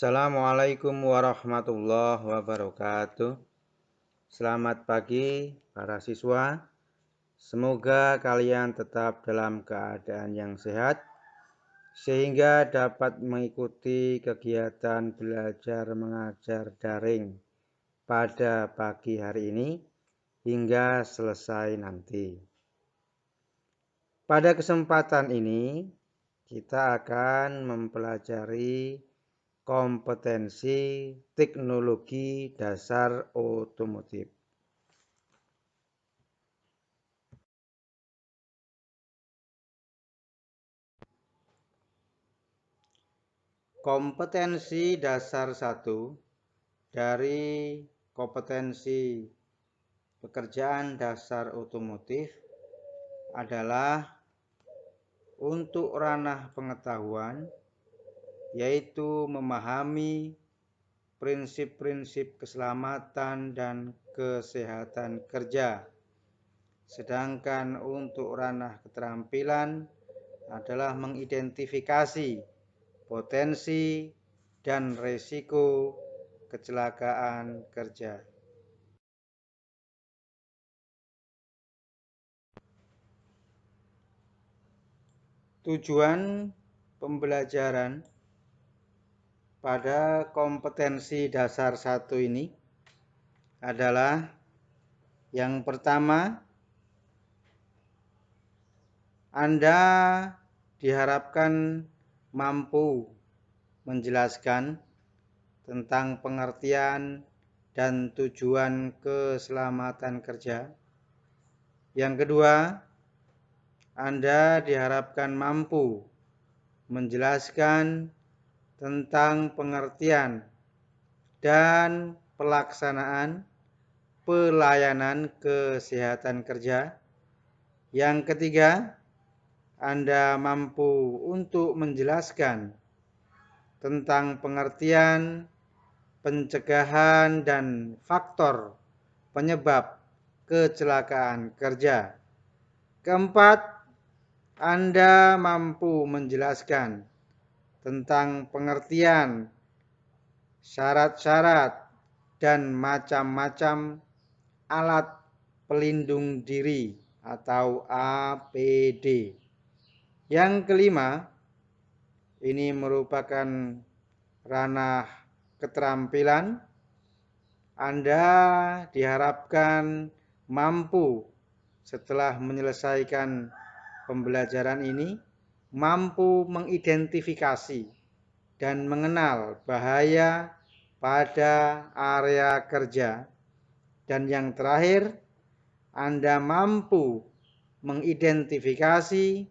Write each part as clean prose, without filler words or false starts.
Assalamualaikum warahmatullahi wabarakatuh. Selamat pagi para siswa. Semoga kalian tetap dalam keadaan yang sehat sehingga dapat mengikuti kegiatan belajar mengajar daring pada pagi hari ini hingga selesai nanti. Pada kesempatan ini kita akan mempelajari kompetensi teknologi dasar otomotif. Kompetensi dasar 1 dari kompetensi pekerjaan dasar otomotif adalah untuk ranah pengetahuan, yaitu memahami prinsip-prinsip keselamatan dan kesehatan kerja. Sedangkan untuk ranah keterampilan adalah mengidentifikasi potensi dan resiko kecelakaan kerja. Tujuan pembelajaran pada kompetensi dasar 1 ini adalah yang pertama, Anda diharapkan mampu menjelaskan tentang pengertian dan tujuan keselamatan kerja. Yang kedua, Anda diharapkan mampu menjelaskan tentang pengertian dan pelaksanaan pelayanan kesehatan kerja. Yang ketiga, Anda mampu untuk menjelaskan tentang pengertian, pencegahan, dan faktor penyebab kecelakaan kerja. Keempat, Anda mampu menjelaskan tentang pengertian, syarat-syarat, dan macam-macam alat pelindung diri atau APD. Yang kelima, ini merupakan ranah keterampilan. Anda diharapkan mampu setelah menyelesaikan pembelajaran ini, mampu mengidentifikasi dan mengenal bahaya pada area kerja. Dan yang terakhir, Anda mampu mengidentifikasi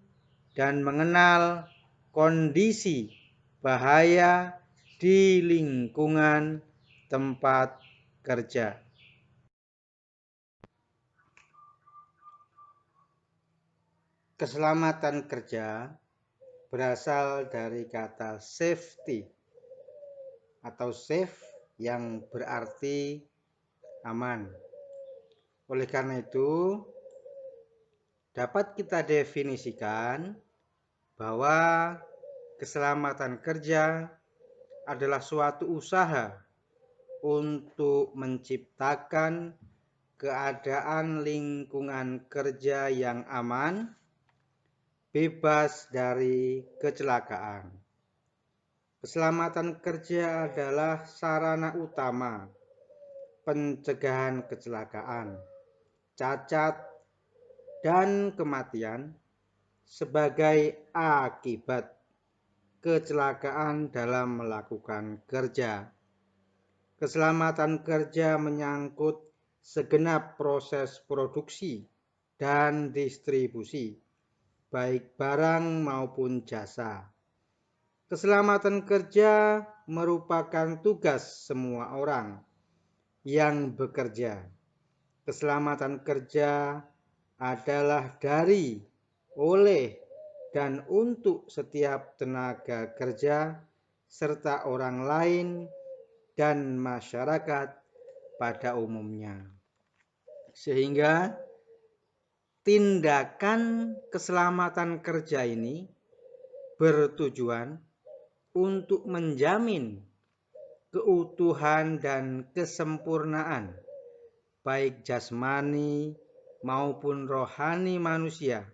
dan mengenal kondisi bahaya di lingkungan tempat kerja. Keselamatan kerja berasal dari kata safety atau safe yang berarti aman. Oleh karena itu, dapat kita definisikan bahwa keselamatan kerja adalah suatu usaha untuk menciptakan keadaan lingkungan kerja yang aman, bebas dari kecelakaan. Keselamatan kerja adalah sarana utama pencegahan kecelakaan, cacat, dan kematian sebagai akibat kecelakaan dalam melakukan kerja. Keselamatan kerja menyangkut segenap proses produksi dan distribusi, baik barang maupun jasa. Keselamatan kerja merupakan tugas semua orang yang bekerja. Keselamatan kerja adalah dari, oleh, dan untuk setiap tenaga kerja serta orang lain dan masyarakat pada umumnya. Sehingga tindakan keselamatan kerja ini bertujuan untuk menjamin keutuhan dan kesempurnaan, baik jasmani maupun rohani manusia,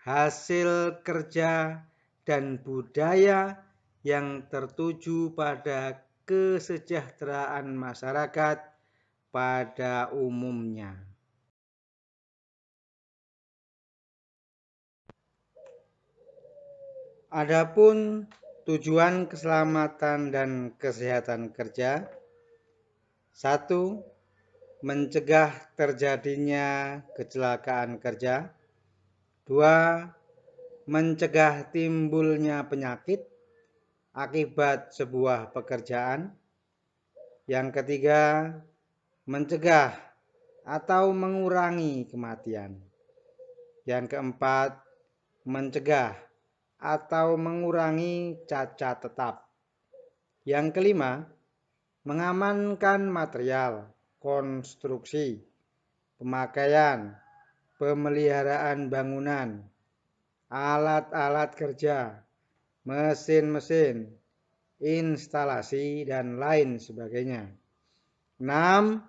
hasil kerja dan budaya yang tertuju pada kesejahteraan masyarakat pada umumnya. Adapun tujuan keselamatan dan kesehatan kerja: 1. Mencegah terjadinya kecelakaan kerja. 2. Mencegah timbulnya penyakit akibat sebuah pekerjaan. Yang ketiga, mencegah atau mengurangi kematian. Yang keempat, mencegah atau mengurangi cacat tetap. Yang kelima, mengamankan material, konstruksi, pemakaian, pemeliharaan bangunan, alat-alat kerja, mesin-mesin, instalasi, dan lain sebagainya. 6.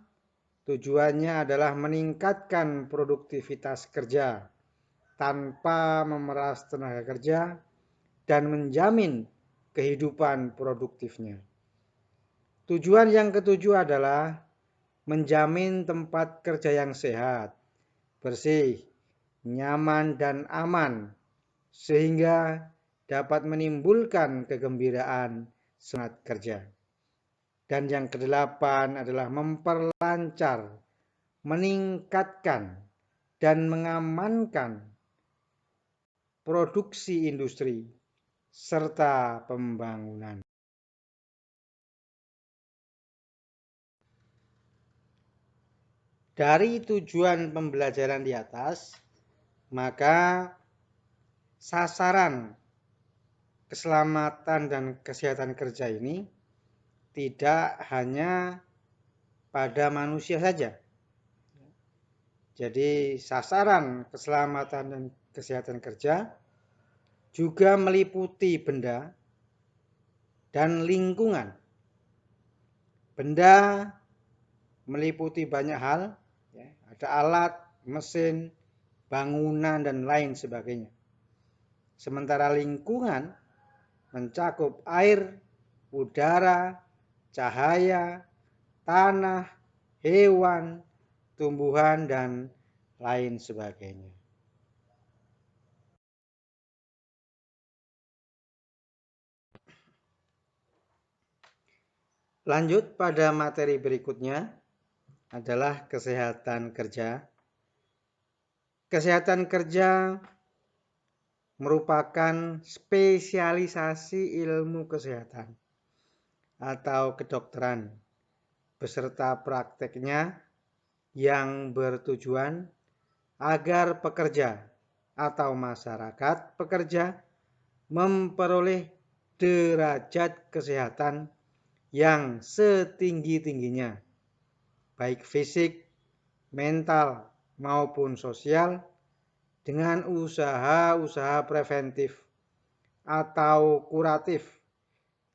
Tujuannya adalah meningkatkan produktivitas kerja tanpa memeras tenaga kerja dan menjamin kehidupan produktifnya. Tujuan yang ketujuh adalah menjamin tempat kerja yang sehat, bersih, nyaman, dan aman, sehingga dapat menimbulkan kegembiraan semangat kerja. Dan yang kedelapan adalah memperlancar, meningkatkan, dan mengamankan produksi industri serta pembangunan. Dari tujuan pembelajaran di atas, maka sasaran keselamatan dan kesehatan kerja ini tidak hanya pada manusia saja. Jadi sasaran keselamatan dan kesehatan kerja juga meliputi benda dan lingkungan. Benda meliputi banyak hal, ada alat, mesin, bangunan, dan lain sebagainya. Sementara lingkungan mencakup air, udara, cahaya, tanah, hewan, tumbuhan, dan lain sebagainya. Lanjut pada materi berikutnya adalah kesehatan kerja. Kesehatan kerja merupakan spesialisasi ilmu kesehatan atau kedokteran beserta prakteknya yang bertujuan agar pekerja atau masyarakat pekerja memperoleh derajat kesehatan yang setinggi-tingginya, baik fisik, mental, maupun sosial, dengan usaha-usaha preventif atau kuratif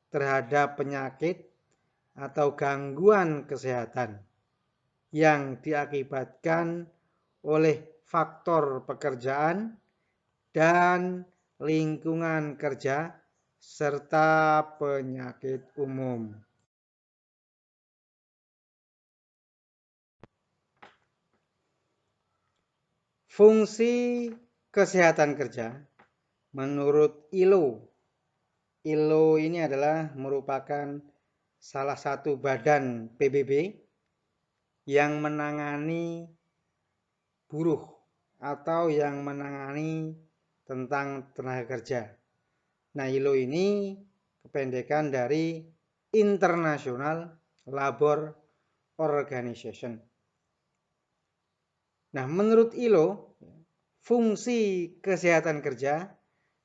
terhadap penyakit atau gangguan kesehatan yang diakibatkan oleh faktor pekerjaan dan lingkungan kerja serta penyakit umum. Fungsi kesehatan kerja menurut ILO. ILO ini adalah merupakan salah satu badan PBB yang menangani buruh atau yang menangani tentang tenaga kerja. Nah, ILO ini kependekan dari International Labour Organization. Nah, menurut ILO, fungsi kesehatan kerja: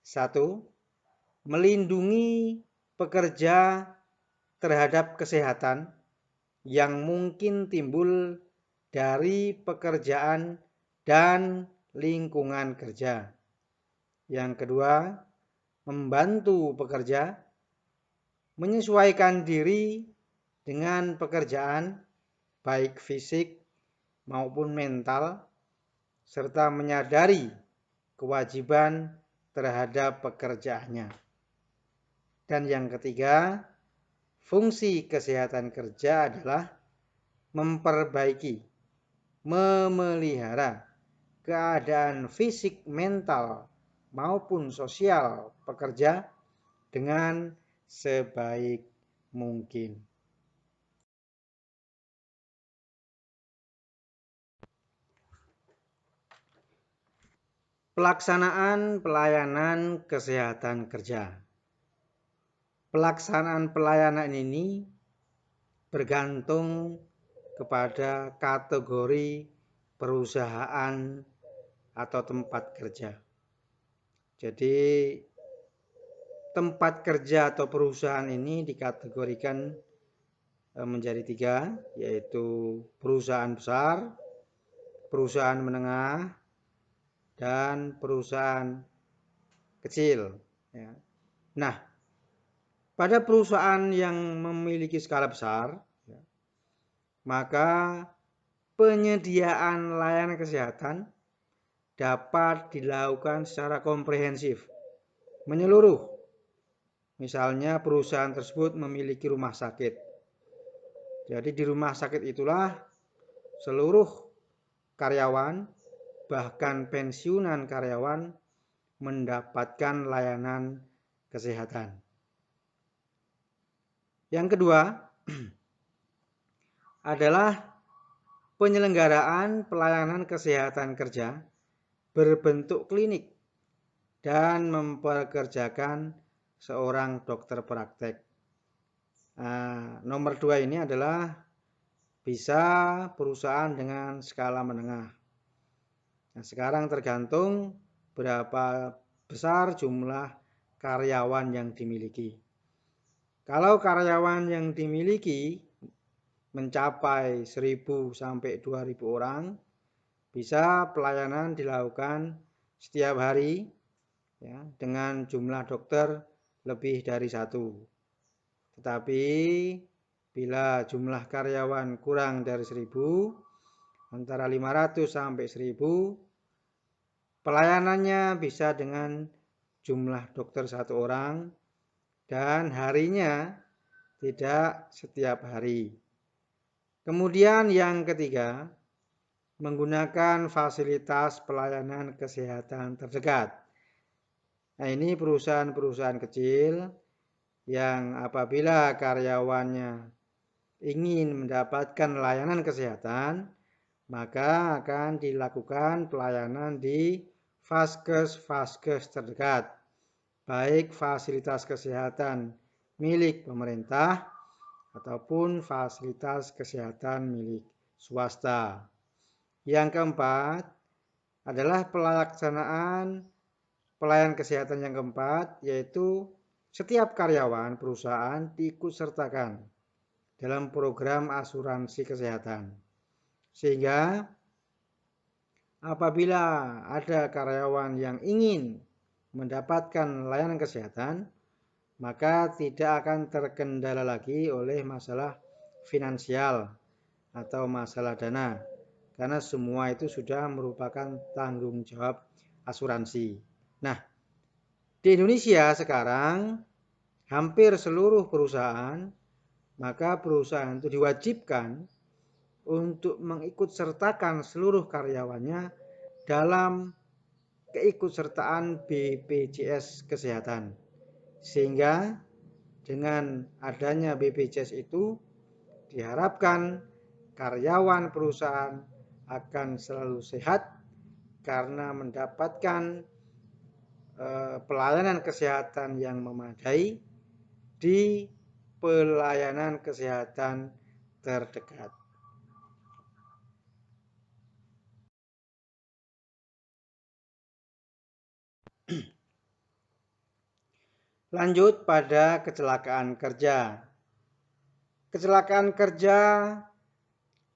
1. Melindungi pekerja terhadap kesehatan yang mungkin timbul dari pekerjaan dan lingkungan kerja. Yang kedua, membantu pekerja menyesuaikan diri dengan pekerjaan, baik fisik maupun mental, serta menyadari kewajiban terhadap pekerjaannya. Dan yang ketiga, fungsi kesehatan kerja adalah memperbaiki, memelihara keadaan fisik, mental, maupun sosial pekerja dengan sebaik mungkin. Pelaksanaan pelayanan kesehatan kerja. Pelaksanaan pelayanan ini bergantung kepada kategori perusahaan atau tempat kerja. Jadi tempat kerja atau perusahaan ini dikategorikan menjadi tiga, yaitu perusahaan besar, perusahaan menengah, dan perusahaan kecil. Nah, pada perusahaan yang memiliki skala besar, maka penyediaan layanan kesehatan dapat dilakukan secara komprehensif, menyeluruh. Misalnya perusahaan tersebut memiliki rumah sakit. Jadi di rumah sakit itulah seluruh karyawan, bahkan pensiunan karyawan, mendapatkan layanan kesehatan. Yang kedua adalah penyelenggaraan pelayanan kesehatan kerja berbentuk klinik dan mempekerjakan seorang dokter praktek. Nomor 2 ini adalah bisa perusahaan dengan skala menengah. Nah, sekarang tergantung berapa besar jumlah karyawan yang dimiliki. Kalau karyawan yang dimiliki mencapai 1.000 sampai 2.000 orang, bisa pelayanan dilakukan setiap hari ya, dengan jumlah dokter lebih dari 1. Tetapi bila jumlah karyawan kurang dari 1.000, antara 500 sampai 1.000, pelayanannya bisa dengan jumlah dokter 1 orang dan harinya tidak setiap hari. Kemudian yang ketiga, menggunakan fasilitas pelayanan kesehatan terdekat. Nah, ini perusahaan-perusahaan kecil yang apabila karyawannya ingin mendapatkan layanan kesehatan, maka akan dilakukan pelayanan di vaskes-vaskes terdekat, baik fasilitas kesehatan milik pemerintah ataupun fasilitas kesehatan milik swasta. Yang keempat adalah pelaksanaan pelayanan kesehatan yang keempat, yaitu setiap karyawan perusahaan diikutsertakan dalam program asuransi kesehatan. Sehingga apabila ada karyawan yang ingin mendapatkan layanan kesehatan, maka tidak akan terkendala lagi oleh masalah finansial atau masalah dana, karena semua itu sudah merupakan tanggung jawab asuransi. Nah, di Indonesia sekarang hampir seluruh perusahaan, maka perusahaan itu diwajibkan untuk mengikutsertakan seluruh karyawannya dalam keikutsertaan BPJS Kesehatan. Sehingga dengan adanya BPJS itu diharapkan karyawan perusahaan akan selalu sehat karena mendapatkan pelayanan kesehatan yang memadai di pelayanan kesehatan terdekat. Lanjut pada kecelakaan kerja. Kecelakaan kerja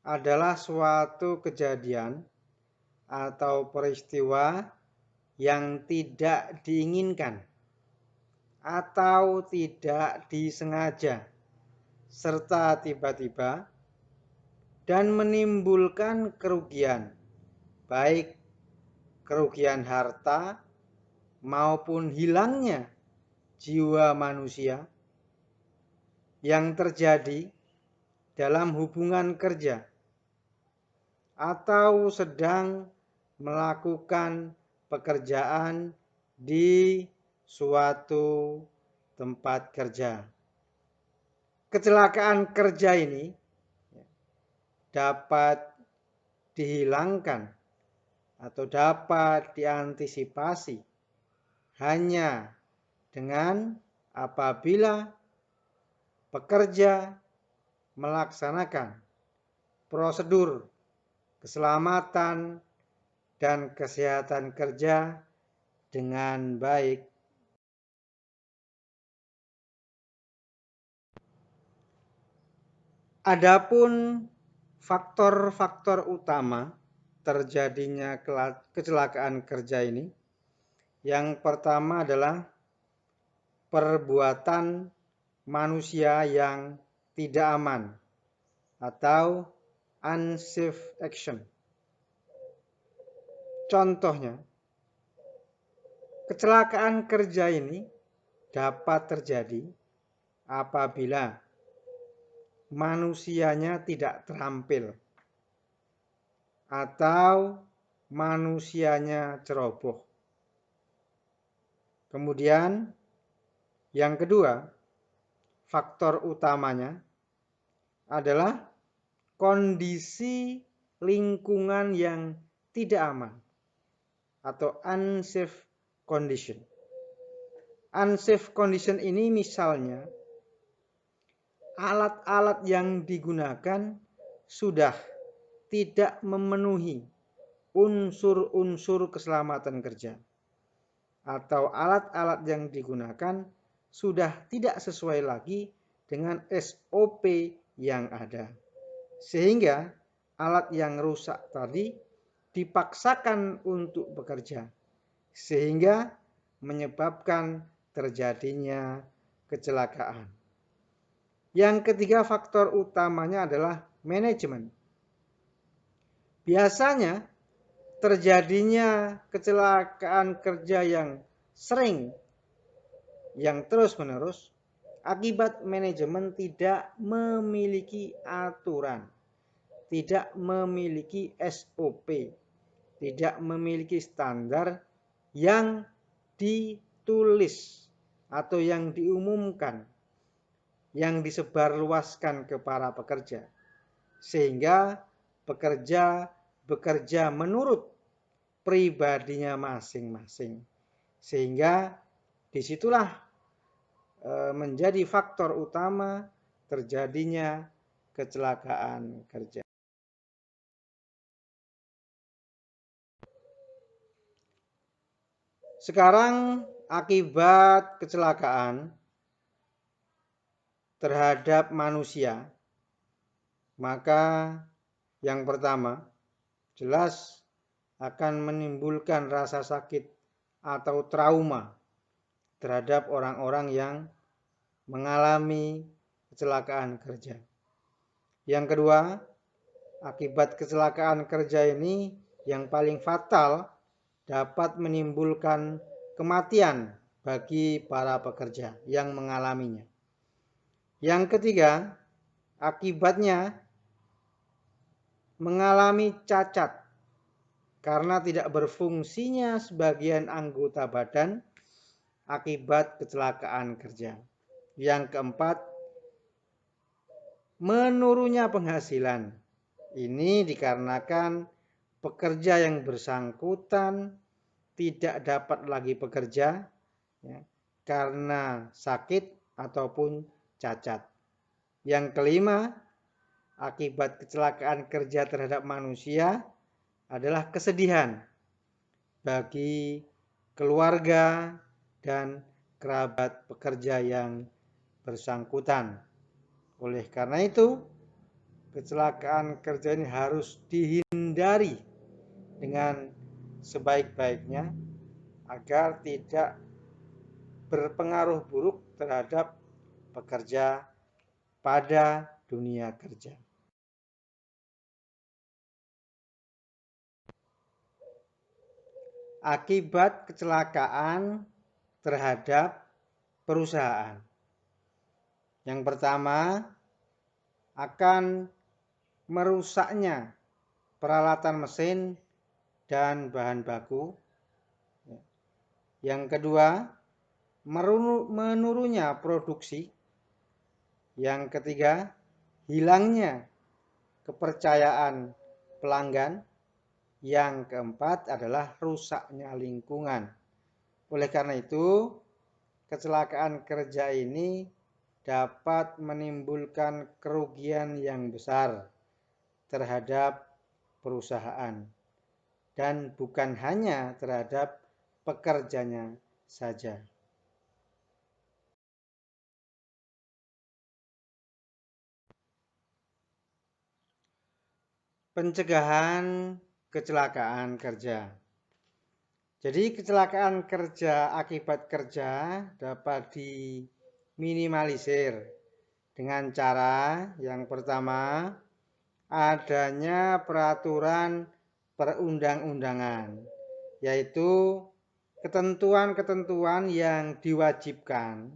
adalah suatu kejadian atau peristiwa yang tidak diinginkan atau tidak disengaja serta tiba-tiba dan menimbulkan kerugian, baik kerugian harta maupun hilangnya jiwa manusia yang terjadi dalam hubungan kerja atau sedang melakukan pekerjaan di suatu tempat kerja. Kecelakaan kerja ini dapat dihilangkan atau dapat diantisipasi hanya dengan apabila pekerja melaksanakan prosedur keselamatan dan kesehatan kerja dengan baik. Adapun faktor-faktor utama terjadinya kecelakaan kerja ini, yang pertama adalah perbuatan manusia yang tidak aman atau unsafe action. Contohnya, kecelakaan kerja ini dapat terjadi apabila manusianya tidak terampil atau manusianya ceroboh. Kemudian yang kedua, faktor utamanya adalah kondisi lingkungan yang tidak aman atau unsafe condition. Unsafe condition ini misalnya alat-alat yang digunakan sudah tidak memenuhi unsur-unsur keselamatan kerja, atau alat-alat yang digunakan sudah tidak sesuai lagi dengan SOP yang ada, sehingga alat yang rusak tadi dipaksakan untuk bekerja, sehingga menyebabkan terjadinya kecelakaan. Yang ketiga, faktor utamanya adalah manajemen. Biasanya terjadinya kecelakaan kerja yang sering, yang terus-menerus, akibat manajemen tidak memiliki aturan, tidak memiliki SOP, tidak memiliki standar yang ditulis atau yang diumumkan, yang disebarluaskan ke para pekerja, sehingga pekerja bekerja menurut pribadinya masing-masing, sehingga disitulah menjadi faktor utama terjadinya kecelakaan kerja. Sekarang akibat kecelakaan terhadap manusia, maka yang pertama jelas akan menimbulkan rasa sakit atau trauma terhadap orang-orang yang mengalami kecelakaan kerja. Yang kedua, akibat kecelakaan kerja ini yang paling fatal dapat menimbulkan kematian bagi para pekerja yang mengalaminya. Yang ketiga, akibatnya mengalami cacat karena tidak berfungsinya sebagian anggota badan akibat kecelakaan kerja. Yang keempat, menurunnya penghasilan. Ini dikarenakan pekerja yang bersangkutan tidak dapat lagi bekerja ya, karena sakit ataupun cacat. Yang kelima, akibat kecelakaan kerja terhadap manusia adalah kesedihan bagi keluarga dan kerabat pekerja yang bersangkutan. Oleh karena itu, kecelakaan kerja ini harus dihindari dengan sebaik-baiknya agar tidak berpengaruh buruk terhadap pekerja pada dunia kerja. Akibat kecelakaan terhadap perusahaan. Yang pertama, akan merusaknya peralatan mesin dan bahan baku. Yang kedua, menurunnya produksi. Yang ketiga, hilangnya kepercayaan pelanggan. Yang keempat adalah rusaknya lingkungan. Oleh karena itu, kecelakaan kerja ini dapat menimbulkan kerugian yang besar terhadap perusahaan dan bukan hanya terhadap pekerjanya saja. Pencegahan kecelakaan kerja. Jadi kecelakaan kerja akibat kerja dapat diminimalisir dengan cara yang pertama, adanya peraturan perundang-undangan, yaitu ketentuan-ketentuan yang diwajibkan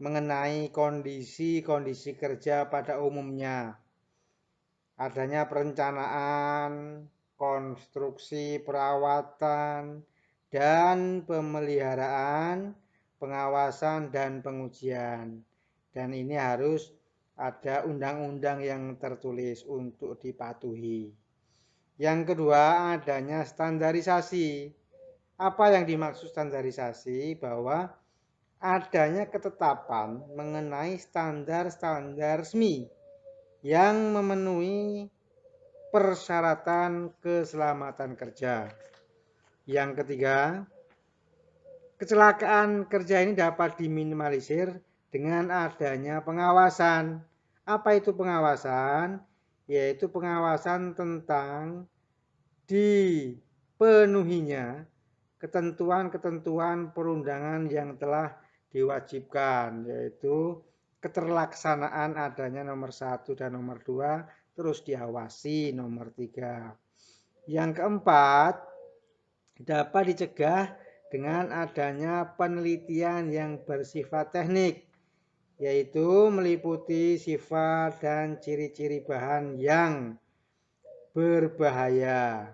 mengenai kondisi-kondisi kerja pada umumnya. Adanya perencanaan, konstruksi, perawatan, dan pemeliharaan, pengawasan, dan pengujian. Dan ini harus ada undang-undang yang tertulis untuk dipatuhi. Yang kedua, adanya standarisasi. Apa yang dimaksud standarisasi? Bahwa adanya ketetapan mengenai standar-standar resmi yang memenuhi persyaratan keselamatan kerja. Yang ketiga, kecelakaan kerja ini dapat diminimalisir dengan adanya pengawasan. Apa itu pengawasan? Yaitu pengawasan tentang dipenuhinya ketentuan-ketentuan perundangan yang telah diwajibkan, yaitu keterlaksanaan adanya nomor 1 dan nomor 2, terus diawasi nomor 3. Yang keempat, dapat dicegah dengan adanya penelitian yang bersifat teknik, yaitu meliputi sifat dan ciri-ciri bahan yang berbahaya,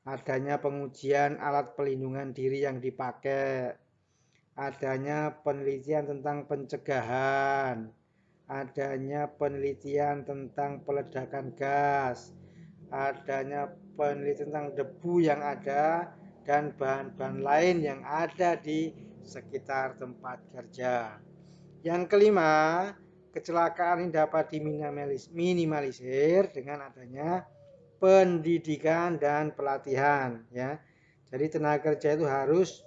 adanya pengujian alat pelindungan diri yang dipakai, adanya penelitian tentang pencegahan, adanya penelitian tentang peledakan gas, adanya penelitian tentang debu yang ada, dan bahan-bahan lain yang ada di sekitar tempat kerja. Yang kelima, kecelakaan ini dapat diminimalisir dengan adanya pendidikan dan pelatihan, ya. Jadi tenaga kerja itu harus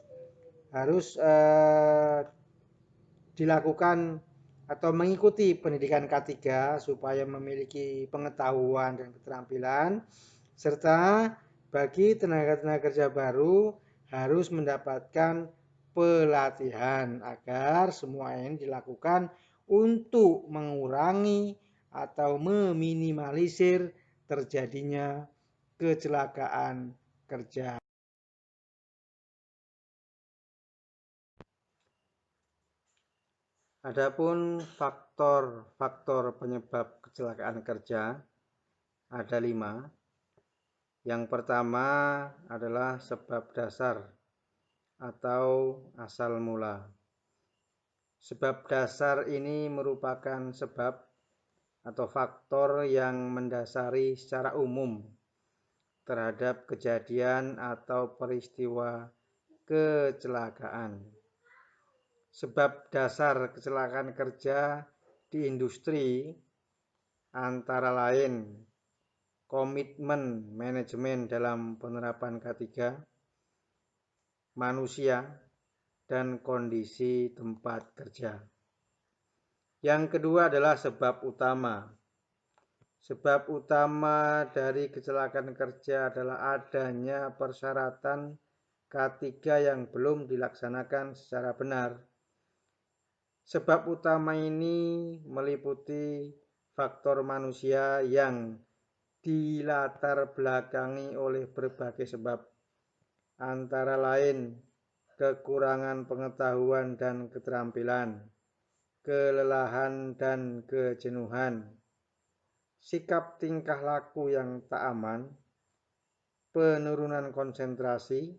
dilakukan atau mengikuti pendidikan K3 supaya memiliki pengetahuan dan keterampilan, serta bagi tenaga-tenaga kerja baru harus mendapatkan pelatihan agar semua ini dilakukan untuk mengurangi atau meminimalisir terjadinya kecelakaan kerja. Adapun faktor-faktor penyebab kecelakaan kerja ada 5. Yang pertama adalah sebab dasar atau asal mula. Sebab dasar ini merupakan sebab atau faktor yang mendasari secara umum terhadap kejadian atau peristiwa kecelakaan. Sebab dasar kecelakaan kerja di industri antara lain komitmen manajemen dalam penerapan K3, manusia, dan kondisi tempat kerja. Yang kedua adalah sebab utama. Sebab utama dari kecelakaan kerja adalah adanya persyaratan K3 yang belum dilaksanakan secara benar Sebab utama ini meliputi faktor manusia yang dilatar belakangi oleh berbagai sebab, antara lain kekurangan pengetahuan dan keterampilan, kelelahan dan kejenuhan, sikap tingkah laku yang tak aman, penurunan konsentrasi,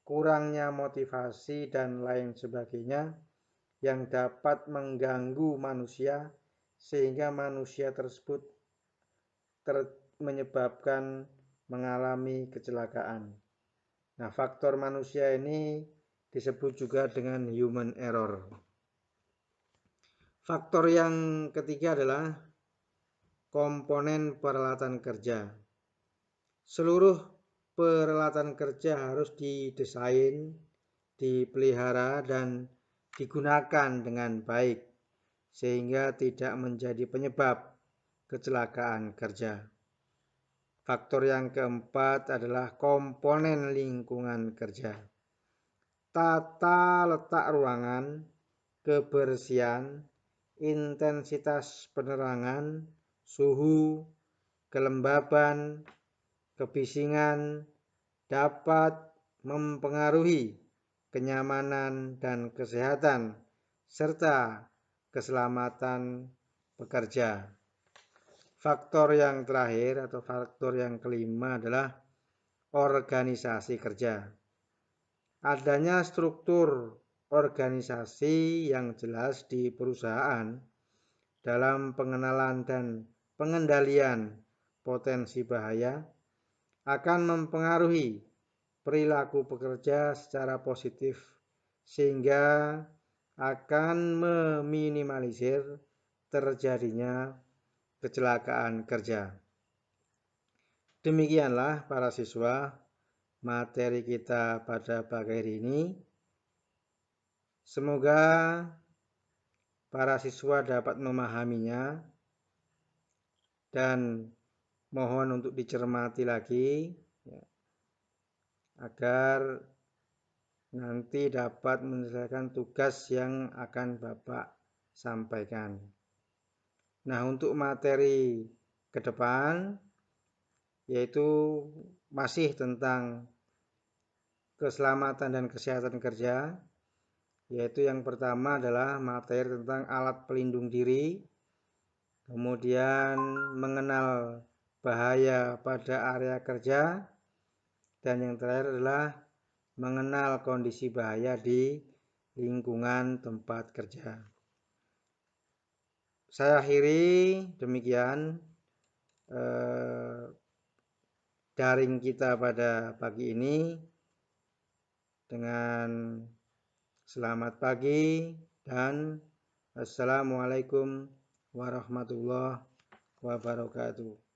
kurangnya motivasi, dan lain sebagainya yang dapat mengganggu manusia sehingga manusia tersebut menyebabkan mengalami kecelakaan. Nah, faktor manusia ini disebut juga dengan human error. Faktor yang ketiga adalah komponen peralatan kerja. Seluruh peralatan kerja harus didesain, dipelihara, dan digunakan dengan baik sehingga tidak menjadi penyebab kecelakaan kerja. Faktor yang keempat adalah komponen lingkungan kerja. Tata letak ruangan, kebersihan, intensitas penerangan, suhu, kelembaban, kebisingan dapat mempengaruhi kenyamanan dan kesehatan serta keselamatan pekerja. Faktor yang terakhir atau faktor yang kelima adalah organisasi kerja. Adanya struktur organisasi yang jelas di perusahaan dalam pengenalan dan pengendalian potensi bahaya akan mempengaruhi perilaku pekerja secara positif sehingga akan meminimalisir terjadinya kecelakaan kerja. Demikianlah para siswa materi kita pada pagi hari ini. Semoga para siswa dapat memahaminya dan mohon untuk dicermati lagi agar nanti dapat menyelesaikan tugas yang akan Bapak sampaikan. Nah, untuk materi ke depan yaitu masih tentang keselamatan dan kesehatan kerja, yaitu yang pertama adalah materi tentang alat pelindung diri, kemudian mengenal bahaya pada area kerja, dan yang terakhir adalah mengenal kondisi bahaya di lingkungan tempat kerja. Saya akhiri demikian daring kita pada pagi ini dengan selamat pagi dan assalamualaikum warahmatullahi wabarakatuh.